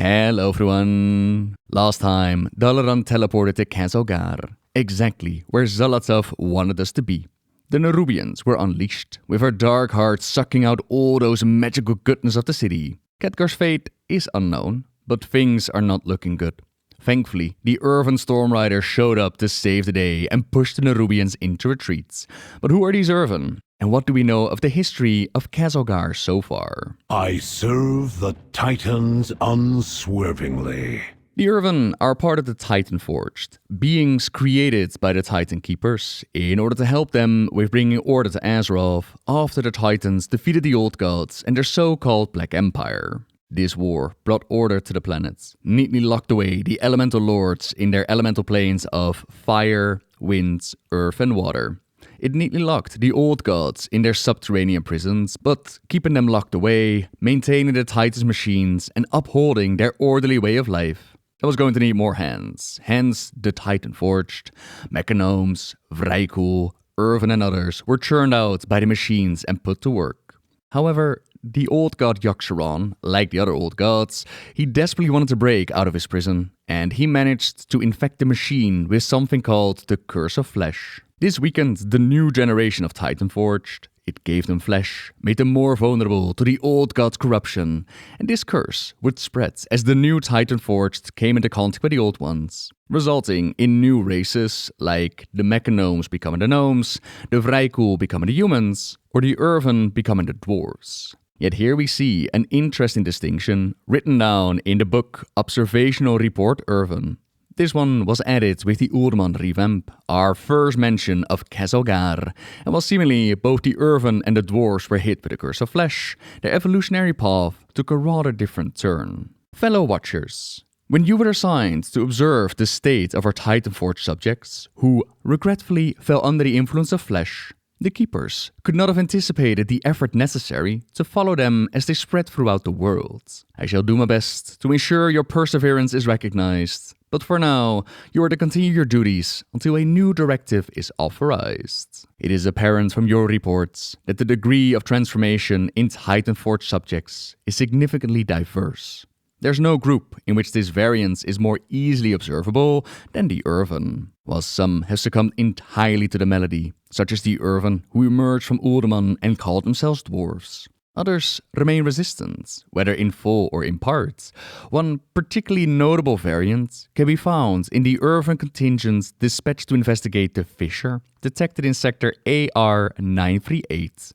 Hello everyone! Last time, Dalaran teleported to Khaz Algar, exactly where Xal'atath wanted us to be. The Nerubians were unleashed, with her dark heart sucking out all those magical goodness of the city. Khadgar's fate is unknown, but things are not looking good. Thankfully, the Irvan Stormriders showed up to save the day and pushed the Nerubians into retreats. But who are these Irvan? And what do we know of the history of Khaz Algar so far? I serve the Titans unswervingly. The Irvan are part of the Titan Forged, beings created by the Titan Keepers in order to help them with bringing order to Azeroth after the Titans defeated the Old Gods and their so-called Black Empire. This war brought order to the planets, neatly locked away the elemental lords in their elemental planes of fire, wind, earth and water. It neatly locked the Old Gods in their subterranean prisons, but keeping them locked away, maintaining the Titans' machines, and upholding their orderly way of life. I was going to need more hands, hence the Titan Forged. Mechanomes, thraegar, Irvan and others were churned out by the machines and put to work. However, the old god Yogg-Saron, like the other old gods, he desperately wanted to break out of his prison, and he managed to infect the machine with something called the Curse of Flesh. This weakened the new generation of Titan Forged. It gave them flesh, made them more vulnerable to the old god's corruption, and this curse would spread as the new Titan Forged came into contact with the old ones, resulting in new races like the Mechanomes becoming the Gnomes, the thraegar becoming the humans, or the Irvan becoming the Dwarves. Yet here we see an interesting distinction written down in the book Observational Report Irvan. This one was added with the Uldaman revamp, our first mention of Khaz Algar, and while seemingly both the Irvan and the Dwarves were hit with the Curse of Flesh, their evolutionary path took a rather different turn. Fellow Watchers, when you were assigned to observe the state of our Titanforged subjects, who regretfully fell under the influence of flesh, the Keepers could not have anticipated the effort necessary to follow them as they spread throughout the world. I shall do my best to ensure your perseverance is recognized, but for now, you are to continue your duties until a new directive is authorized. It is apparent from your reports that the degree of transformation in Titanforged subjects is significantly diverse. There's no group in which this variance is more easily observable than the Irvan, while some have succumbed entirely to the melody, such as the Irvan who emerged from Uldaman and called themselves dwarves. Others remain resistant, whether in full or in part. One particularly notable variant can be found in the Irvan contingent dispatched to investigate the fissure detected in sector AR-938.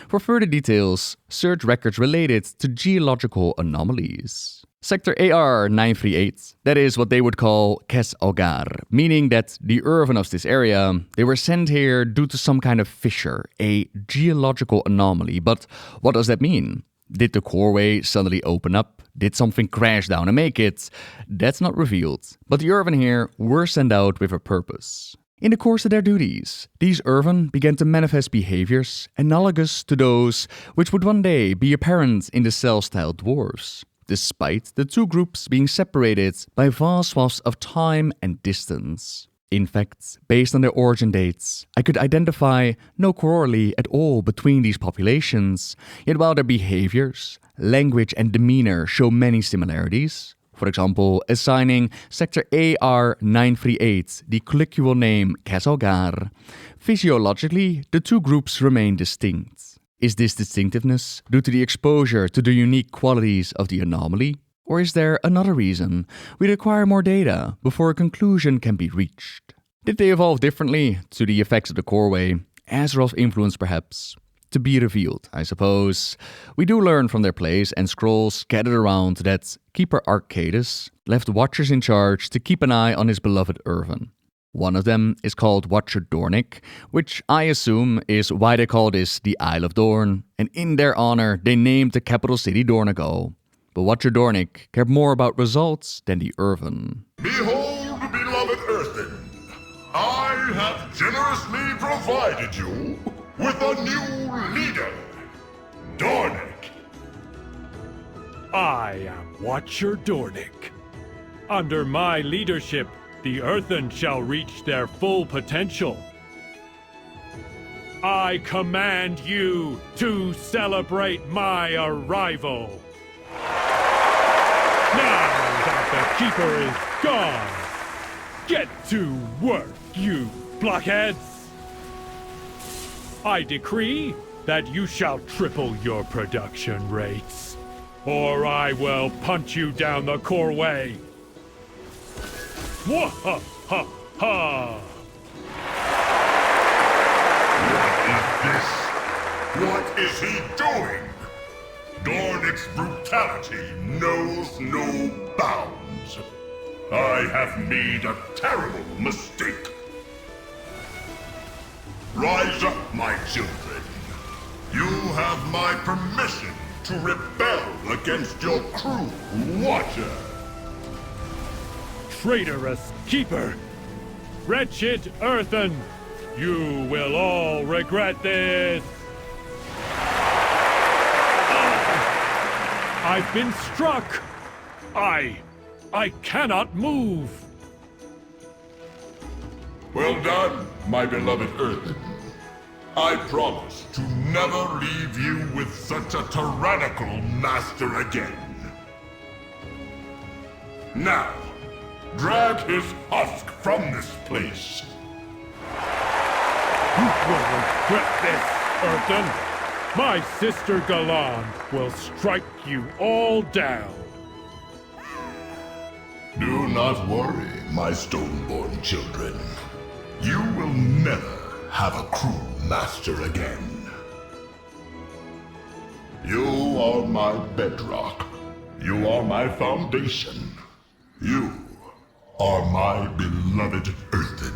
For further details, search records related to geological anomalies. Sector AR-938, that is what they would call Khaz Algar, meaning that the Irvan of this area, they were sent here due to some kind of fissure, a geological anomaly. But what does that mean? Did the Coreway suddenly open up? Did something crash down and make it? That's not revealed, but the Irvan here were sent out with a purpose. In the course of their duties, these Irvan began to manifest behaviors analogous to those which would one day be apparent in the Cell-style dwarves, despite the two groups being separated by vast swaths of time and distance. In fact, based on their origin dates, I could identify no corollary at all between these populations, yet while their behaviors, language and demeanor show many similarities, for example, assigning sector AR-938 the colloquial name Khaz Algar, physiologically the two groups remain distinct. Is this distinctiveness due to the exposure to the unique qualities of the anomaly? Or is there another reason? We require more data before a conclusion can be reached. Did they evolve differently to the effects of the Coreway? Azeroth influence perhaps? To be revealed, I suppose. We do learn from their plays and scrolls scattered around that Keeper Arcadus left Watchers in charge to keep an eye on his beloved Irvan. One of them is called Watcher Dornik, which I assume is why they call this the Isle of Dorn, and in their honor they named the capital city Dornik. But Watcher Dornik cared more about results than the Irvan. Behold, beloved Earthen, I have generously provided you with a new leader, Dornik. I am Watcher Dornik. Under my leadership, the Earthen shall reach their full potential. I command you to celebrate my arrival. Now that the Keeper is gone, get to work, you blockheads! I decree that you shall triple your production rates, or I will punch you down the Coreway. Wah-ha-ha-ha! What is he doing? Dornik's brutality knows no bounds. I have made a terrible mistake. Rise up, my children. You have my permission to rebel against your cruel watcher. Traitorous Keeper! Wretched Earthen! You will all regret this! I've been struck! I cannot move! Well done, my beloved Earthen. I promise to never leave you with such a tyrannical master again. Now, drag his husk from this place. You will regret this, Earthen! My sister Galan will strike you all down. Do not worry, my stone-born children. You will never have a cruel master again. You are my bedrock. You are my foundation. You are my beloved Earthen.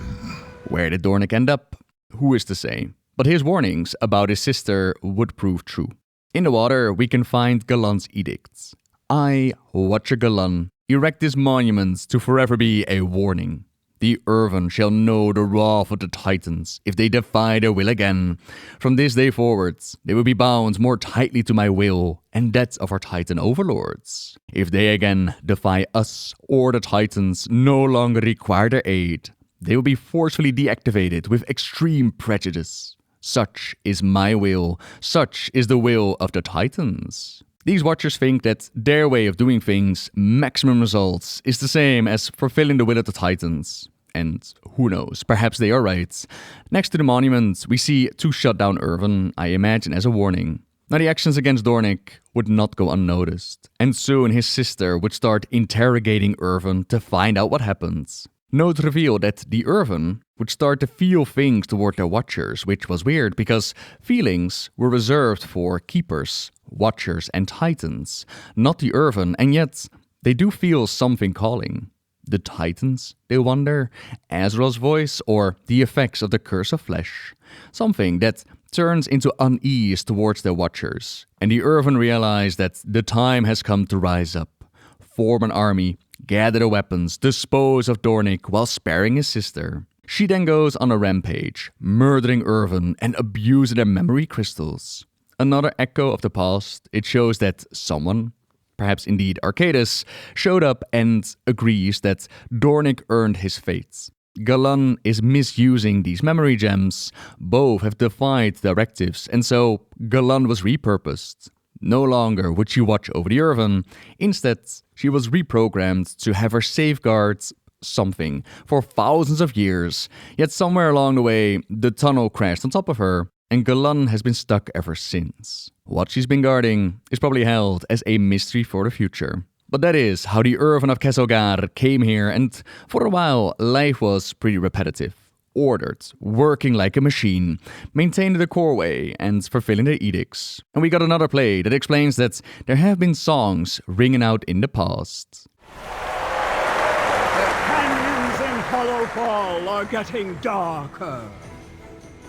Where did Dornik end up? Who is to say? But his warnings about his sister would prove true. In the water, we can find Galan's edicts. I, Watcher Galan, erect this monument to forever be a warning. The Irvan shall know the wrath of the Titans if they defy their will again. From this day forwards, they will be bound more tightly to my will and that of our Titan overlords. If they again defy us or the Titans no longer require their aid, they will be forcefully deactivated with extreme prejudice. Such is my will. Such is the will of the Titans. These Watchers think that their way of doing things, maximum results, is the same as fulfilling the will of the Titans. And who knows, perhaps they are right. Next to the monument, we see to shut down Irvan, I imagine as a warning. Now the actions against Dornik would not go unnoticed, and soon his sister would start interrogating Irvan to find out what happens. Note revealed that the Irvan would start to feel things toward their Watchers, which was weird because feelings were reserved for Keepers, Watchers and Titans, not the Irvan, and yet they do feel something calling. The Titans, they wonder, Azeroth's voice, or the effects of the Curse of Flesh. Something that turns into unease towards their Watchers, and the Irvan realize that the time has come to rise up, form an army, gather the weapons, dispose of Dornik while sparing his sister. She then goes on a rampage, murdering Irvan and abusing their memory crystals. Another echo of the past, it shows that someone, perhaps indeed Arcadis, showed up and agrees that Dornik earned his fate. Galan is misusing these memory gems. Both have defied directives, and so Galan was repurposed. No longer would she watch over the Irvan. Instead, she was reprogrammed to have her safeguard something for thousands of years. Yet somewhere along the way, the tunnel crashed on top of her, and Galan has been stuck ever since. What she's been guarding is probably held as a mystery for the future. But that is how the Irvan of Khaz Algar came here, and for a while, life was pretty repetitive. Ordered, working like a machine, maintaining the Coreway and fulfilling their edicts. And we got another play that explains that there have been songs ringing out in the past. The canyons in Hollowfall are getting darker,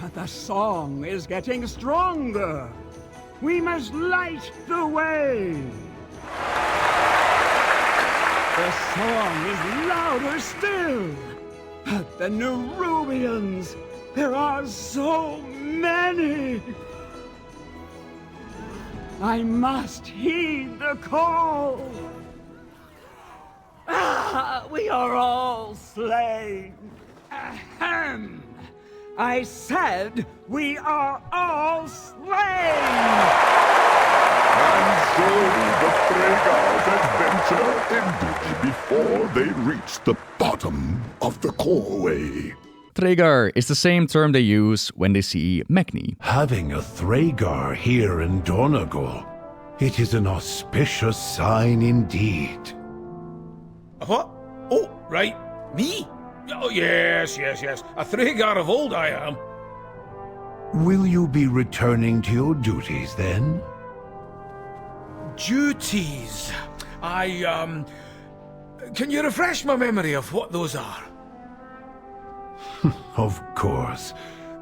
but the song is getting stronger. We must light the way. The song is louder still. The Nerubians! There are so many! I must heed the call! We are all slain! Ahem! I said we are all slain! And so the thraegar's adventure ended before they reached the bottom of the Coreway. Thraegar is the same term they use when they see Magni. Having a thraegar here in Dornik, it is an auspicious sign indeed. What? Oh, right. Me? Oh, yes. A thraegar of old I am. Will you be returning to your duties then? Duties. Can you refresh my memory of what those are? Of course.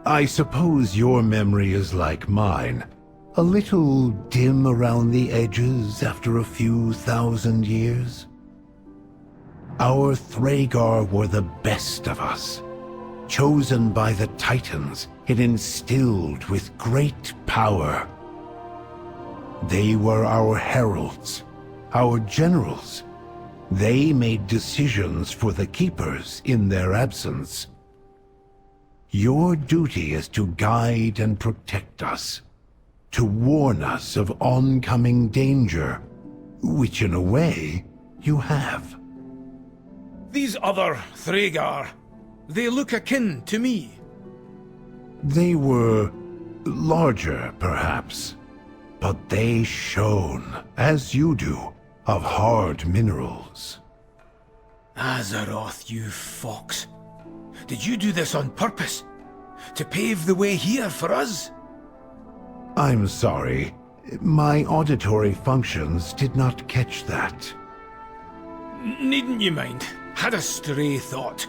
I suppose your memory is like mine. A little dim around the edges after a few thousand years. Our thraegar were the best of us. Chosen by the Titans and instilled with great power. They were our heralds, our generals. They made decisions for the Keepers in their absence. Your duty is to guide and protect us, to warn us of oncoming danger, which in a way, you have. These other thraegar, they look akin to me. They were larger, perhaps, but they shone, as you do, of hard minerals. Azeroth, you fox. Did you do this on purpose? To pave the way here for us? I'm sorry. My auditory functions did not catch that. Needn't you mind. Had a stray thought.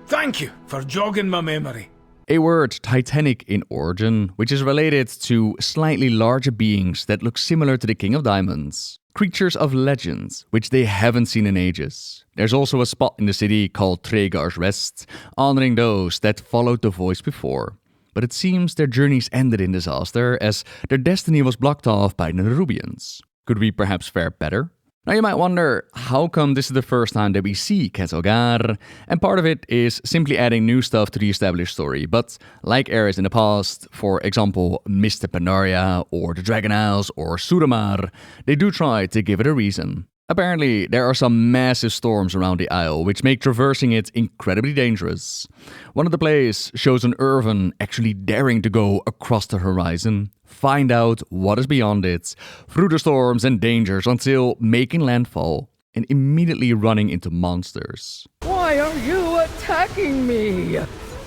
Thank you for jogging my memory. A word titanic in origin, which is related to slightly larger beings that look similar to the King of Diamonds. Creatures of legends, which they haven't seen in ages. There's also a spot in the city called Thraegar's Rest, honoring those that followed the voice before. But it seems their journeys ended in disaster, as their destiny was blocked off by the Nerubians. Could we perhaps fare better? Now you might wonder, how come this is the first time that we see Khaz Algar? And part of it is simply adding new stuff to the established story, but like eras in the past, for example Mr. Pandaria or the Dragon Isles or Suramar, they do try to give it a reason. Apparently, there are some massive storms around the isle, which make traversing it incredibly dangerous. One of the plays shows an Irvan actually daring to go across the horizon, find out what is beyond it, through the storms and dangers until making landfall, and immediately running into monsters. Why are you attacking me?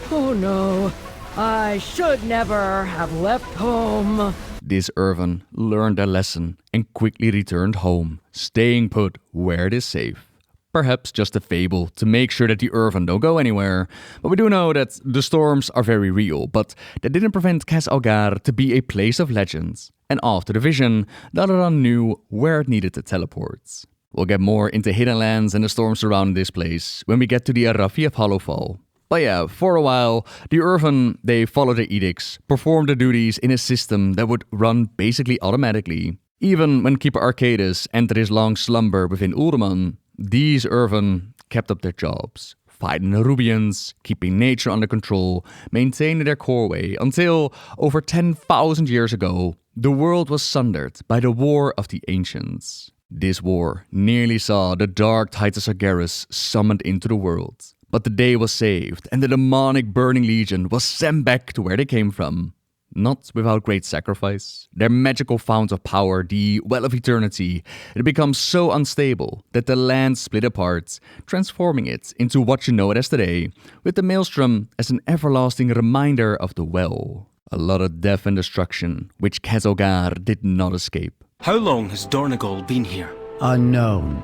Oh no, I should never have left home. This Irvan learned their lesson and quickly returned home, staying put where it is safe. Perhaps just a fable to make sure that the Irvan don't go anywhere, but we do know that the storms are very real, but that didn't prevent Khaz Algar to be a place of legends. And after the vision, Dalaran knew where it needed to teleport. We'll get more into hidden lands and the storms surrounding this place when we get to the Arathi of Hollowfall. But yeah, for a while, the Irvan, they followed the Edicts, performed their duties in a system that would run basically automatically. Even when Keeper Arcadus entered his long slumber within Uldaman, these Irvan kept up their jobs, fighting the Nerubians, keeping nature under control, maintaining their Coreway, until, over 10,000 years ago, the world was sundered by the War of the Ancients. This war nearly saw the Dark Titan Sargeras summoned into the world. But the day was saved, and the demonic Burning Legion was sent back to where they came from. Not without great sacrifice. Their magical fount of power, the Well of Eternity, it becomes so unstable that the land split apart, transforming it into what you know it as today, with the Maelstrom as an everlasting reminder of the Well. A lot of death and destruction, which Khaz Algar did not escape. How long has Dornik been here? Unknown.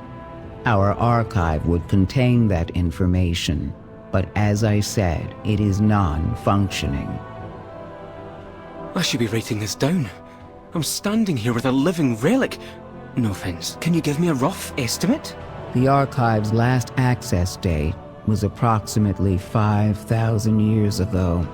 Our archive would contain that information, but as I said, it is non-functioning. I should be writing this down. I'm standing here with a living relic. No offense, can you give me a rough estimate? The archive's last access date was approximately 5,000 years ago.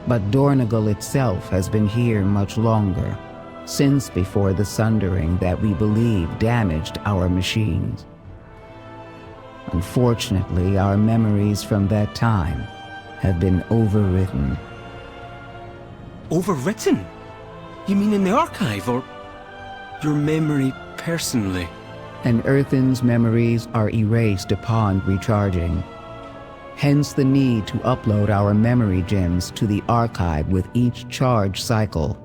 But Dornik itself has been here much longer. Since before the Sundering that we believe damaged our machines. Unfortunately, our memories from that time have been overwritten. Overwritten? You mean in the archive, or your memory personally? and Earthen's memories are erased upon recharging. Hence the need to upload our memory gems to the archive with each charge cycle.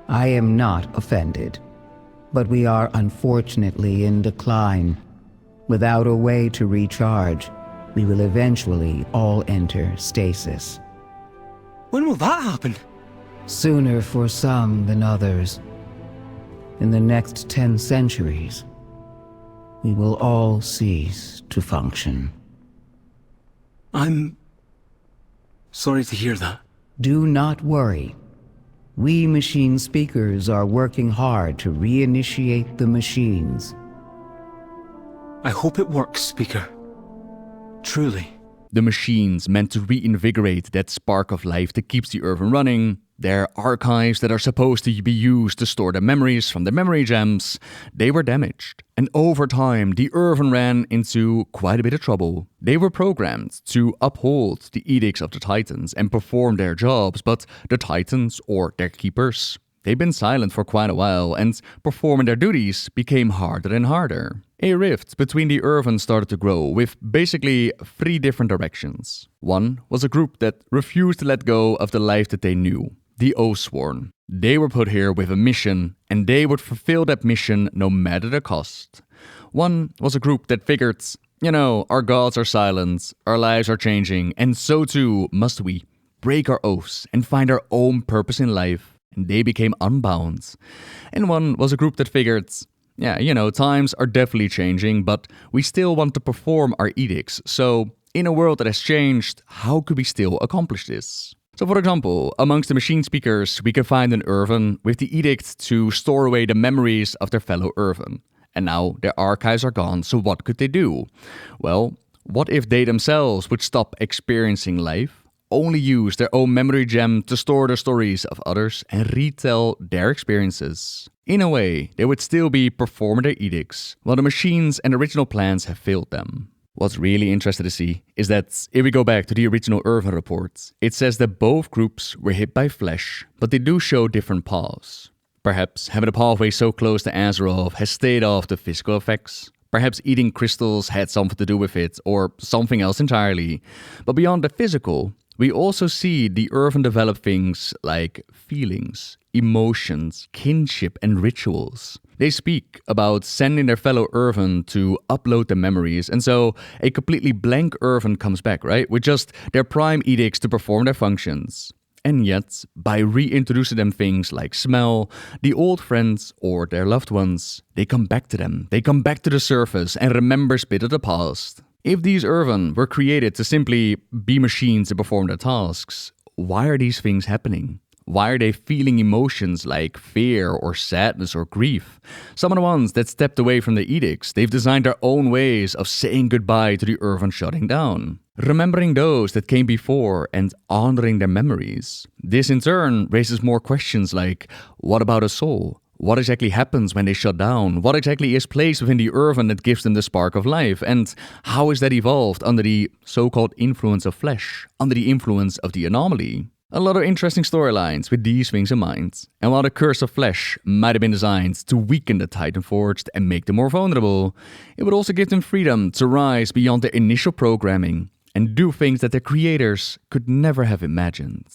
I am not offended, but we are unfortunately in decline. Without a way to recharge, we will eventually all enter stasis. When will that happen? Sooner for some than others. In the next 10 centuries, we will all cease to function. I'm sorry to hear that. Do not worry. We machine speakers are working hard to reinitiate the machines. I hope it works, Speaker. Truly. The machines meant to reinvigorate that spark of life that keeps the Irvan running. Their archives that are supposed to be used to store the memories from the memory gems, they were damaged. And over time, the Irvan ran into quite a bit of trouble. They were programmed to uphold the Edicts of the Titans and perform their jobs, but the Titans, or their keepers, they've been silent for quite a while, and performing their duties became harder and harder. A rift between the Irvan started to grow, with basically 3 different directions. One was a group that refused to let go of the life that they knew, the Oathsworn. They were put here with a mission, and they would fulfill that mission no matter the cost. One was a group that figured, our gods are silent, our lives are changing, and so too must we. Break our oaths and find our own purpose in life. And they became unbound. And one was a group that figured, times are definitely changing, but we still want to perform our edicts. So, in a world that has changed, how could we still accomplish this? So, for example, amongst the machine speakers, we can find an Irvan with the edict to store away the memories of their fellow Irvan. And now their archives are gone, so what could they do? Well, what if they themselves would stop experiencing life, only use their own memory gem to store the stories of others and retell their experiences? In a way, they would still be performing their edicts, while the machines and original plans have failed them. What's really interesting to see is that if we go back to the original Irvan report, it says that both groups were hit by flesh, but they do show different paths. Perhaps having a pathway so close to Azeroth has stayed off the physical effects. Perhaps eating crystals had something to do with it, or something else entirely. But beyond the physical, we also see the Irvan develop things like feelings, emotions, kinship, and rituals. They speak about sending their fellow Irvan to upload the memories, and so a completely blank Irvan comes back, right? With just their prime edicts to perform their functions. And yet, by reintroducing them things like smell, the old friends or their loved ones, they come back to them. They come back to the surface and remember a bit of the past. If these Irvan were created to simply be machines to perform their tasks, why are these things happening? Why are they feeling emotions like fear or sadness or grief? Some of the ones that stepped away from the edicts, they've designed their own ways of saying goodbye to the Irvan shutting down. Remembering those that came before and honoring their memories. This in turn raises more questions like, what about a soul? What exactly happens when they shut down? What exactly is placed within the Irvan that gives them the spark of life? And how is that evolved under the so-called influence of flesh, under the influence of the anomaly? A lot of interesting storylines with these things in mind. And while the Curse of Flesh might have been designed to weaken the Titanforged and make them more vulnerable, it would also give them freedom to rise beyond their initial programming and do things that their creators could never have imagined.